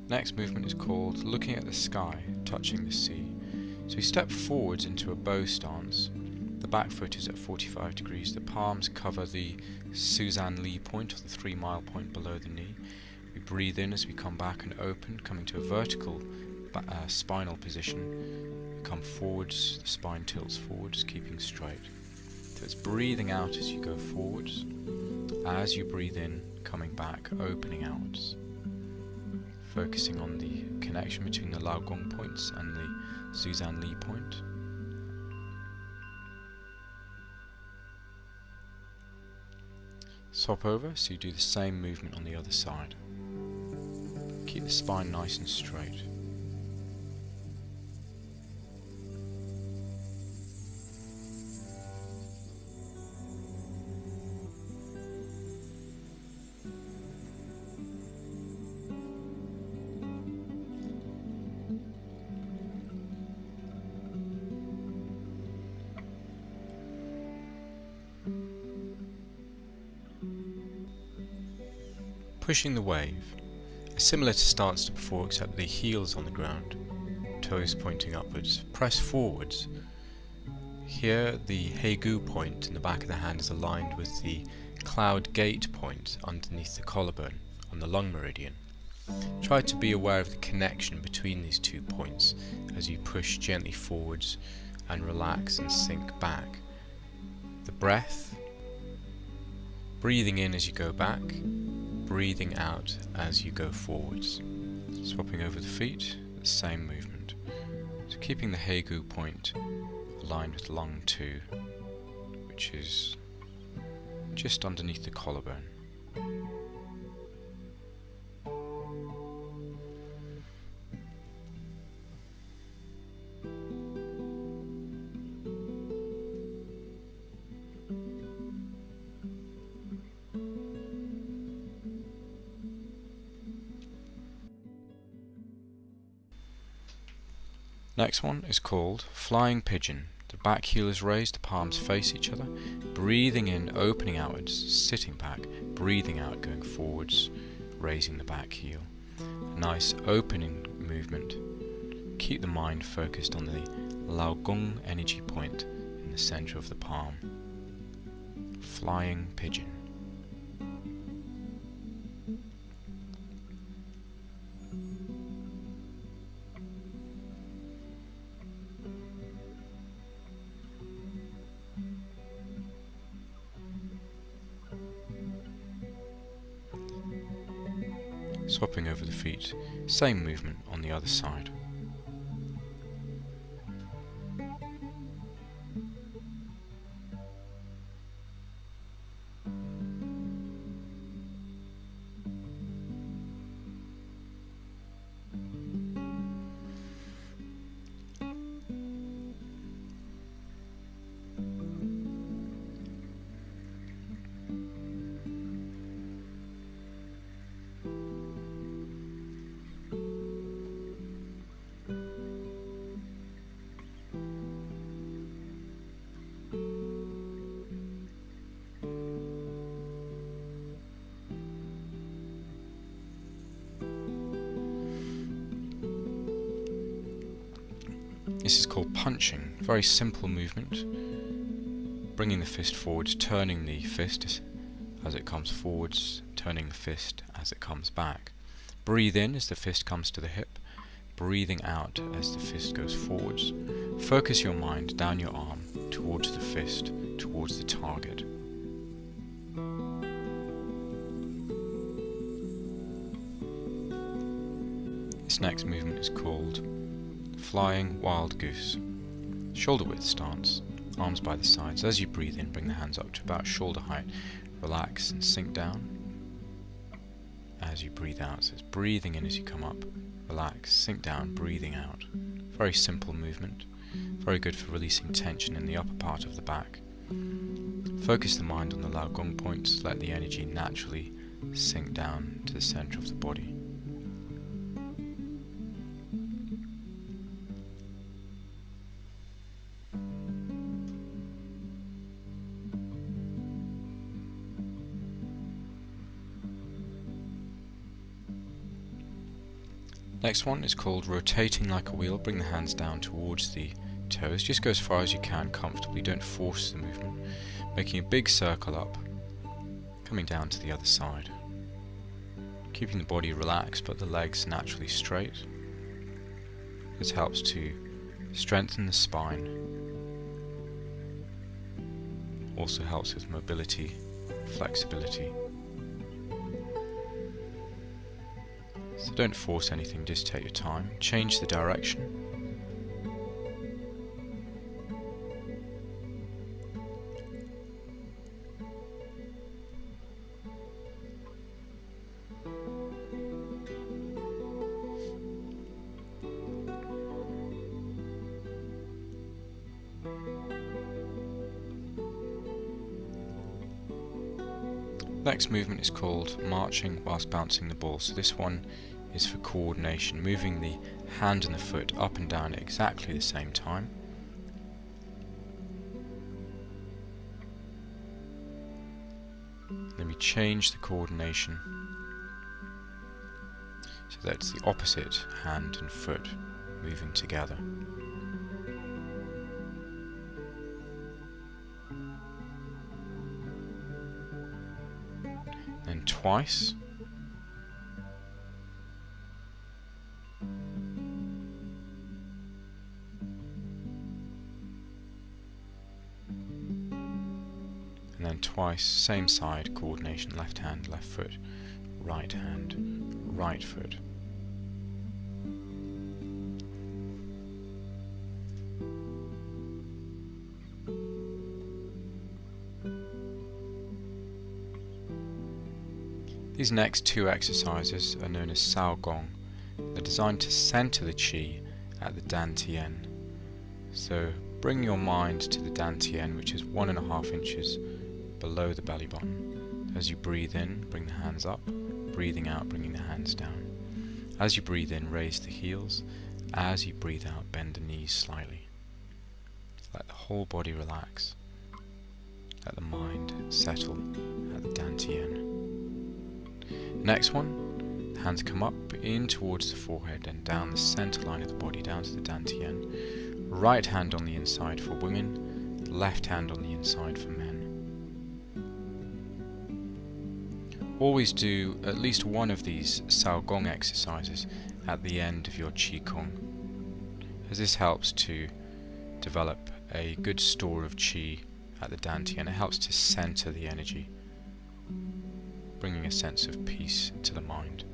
Next movement is called looking at the sky, touching the sea. So we step forwards into a bow stance. The back foot is at 45 degrees. The palms cover the Suzanne Lee point, or the 3 mile point below the knee. We breathe in as we come back and open, coming to a vertical spinal position. We come forwards, the spine tilts forwards, keeping straight. So it's breathing out as you go forwards. As you breathe in, coming back, opening outwards. Focusing on the connection between the Lao Gong points and the Suzanne Lee point. Swap over, so you do the same movement on the other side. Keep the spine nice and straight. Pushing the wave, similar to stance to before, except the heels on the ground, toes pointing upwards. Press forwards. Here the Hei-gu point in the back of the hand is aligned with the cloud gate point underneath the collarbone on the lung meridian. Try to be aware of the connection between these 2 points as you push gently forwards and relax and sink back. The breath, breathing in as you go back, breathing out as you go forwards. Swapping over the feet, the same movement. So keeping the Hei-gu point aligned with lung 2, which is just underneath the collarbone. Next one is called flying pigeon. The back heel is raised, the palms face each other. Breathing in, opening outwards, sitting back. Breathing out, going forwards, raising the back heel. Nice opening movement. Keep the mind focused on the Lao Gong energy point in the center of the palm. Flying pigeon. Swapping over the feet, same movement on the other side. This is called punching. Very simple movement. Bringing the fist forwards, turning the fist as it comes forwards, turning the fist as it comes back. Breathe in as the fist comes to the hip. Breathing out as the fist goes forwards. Focus your mind down your arm, towards the fist, towards the target. This next movement is called flying wild goose. Shoulder width stance, arms by the sides. As you breathe in, bring the hands up to about shoulder height. Relax and sink down. As you breathe out, so it's breathing in as you come up. Relax, sink down, breathing out. Very simple movement. Very good for releasing tension in the upper part of the back. Focus the mind on the Lao Gong points. Let the energy naturally sink down to the center of the body. Next one is called rotating like a wheel. Bring the hands down towards the toes. Just go as far as you can comfortably, don't force the movement. Making a big circle up, coming down to the other side. Keeping the body relaxed but the legs naturally straight. This helps to strengthen the spine. Also helps with mobility, flexibility. So don't force anything, just take your time. Change the direction. Next movement is called marching whilst bouncing the ball. So this one is for coordination, moving the hand and the foot up and down at exactly the same time. Then we change the coordination so that it's the opposite hand and foot moving together. Then twice. And then twice, same side, coordination, left hand, left foot, right hand, right foot. These next two exercises are known as Gong. They're designed to center the chi at the dantian. So bring your mind to the dantian, which is 1.5 inches below the belly button. As you breathe in, bring the hands up. Breathing out, bringing the hands down. As you breathe in, raise the heels. As you breathe out, bend the knees slightly. Let the whole body relax. Let the mind settle at the dantian. Next one, hands come up in towards the forehead and down the center line of the body, down to the dantian. Right hand on the inside for women, left hand on the inside for men. Always do at least one of these Gong exercises at the end of your Qigong, as this helps to develop a good store of Qi at the dantian. It helps to center the energy, bringing a sense of peace to the mind.